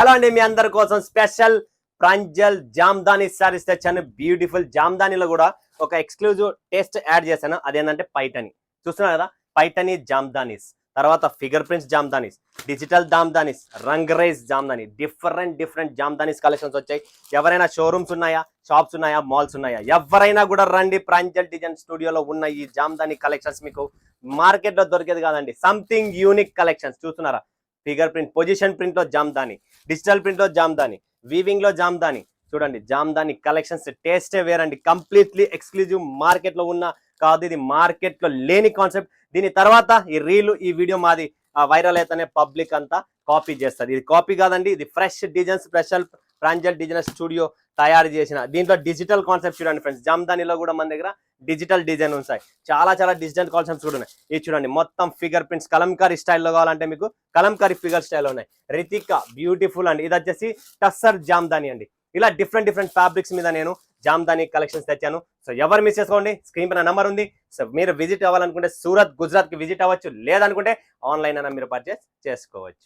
Hello అండి, మీ అందరి కోసం స్పెషల్ ప్రాంజల్ జామ్దాని సారీస్ తెచ్చాను. బ్యూటిఫుల్ జామ్దానిలో కూడా ఒక ఎక్స్క్లూజివ్ టేస్ట్ యాడ్ చేశాను. అదేంటంటే పైటని. చూస్తున్నారు కదా, పైటని జామ్దానీస్, తర్వాత figure prints jamdanis, digital jamdanis, రంగరైజ్ జామ్దాని, డిఫరెంట్ జామ్దానీస్ కలెక్షన్స్ వచ్చాయి. ఎవరైనా షోరూమ్స్ ఉన్నాయా, షాప్స్ ఉన్నాయా, మాల్స్ ఉన్నాయా, ఎవరైనా కూడా రండి. ప్రాంజల్ డిజైన్ స్టూడియోలో ఉన్న ఈ జామ్దాని కలెక్షన్స్ మీకు మార్కెట్ లో దొరికేది కాదండి. Something unique collections. చూస్తున్నారా, ఫిగర్ ప్రింట్, పొజిషన్ ప్రింట్ లో జామ్దాని, డిజిటల్ ప్రింట్ లో జామ్దాని, వీవింగ్ లో జామ్దాని. చూడండి, జామ్దాని కలెక్షన్స్ టేస్టే వేరండి. కంప్లీట్లీ ఎక్స్క్లూజివ్, మార్కెట్ లో ఉన్న కాదు, ఇది మార్కెట్ లో లేని కాన్సెప్ట్. దీని తర్వాత ఈ రీల్, ఈ వీడియో మాది వైరల్ అయితేనే పబ్లిక్ అంతా కాపీ చేస్తారు. ఇది కాపీ కాదండి, ఇది fresh designs, special Pranjal design studio తయారు చేసిన. దీంట్లో డిజిటల్ కాన్సెప్ట్ చూడండి ఫ్రెండ్స్. జామ్దానిలో కూడా మన దగ్గర డిజిటల్ డిజైన్ ఉంటాయి. చాలా డిజిటల్ కాన్సెప్ట్స్ కూడా ఉన్నాయి. ఇది చూడండి, మొత్తం ఫిగర్ ప్రింట్స్ కలంకారీ స్టైల్లో కావాలంటే మీకు కలంకారీ ఫిగర్ స్టైల్లో ఉన్నాయి. రితిక బ్యూటిఫుల్ అండి. ఇది వచ్చేసి టస్సర్ జామ్దాని అండి. ఇలా డిఫరెంట్ ఫ్యాబ్రిక్స్ మీద నేను జామ్దాని కలెక్షన్స్ తెచ్చాను. సో ఎవరు మిస్ చేసుకోండి, స్క్రీన్ పైన నెంబర్ ఉంది. సో మీరు విజిట్ అవ్వాలనుకుంటే సూరత్, గుజరాత్ కి విజిట్ అవ్వచ్చు. లేదనుకుంటే ఆన్లైన్ అయినా మీరు పర్చేస్ చేసుకోవచ్చు.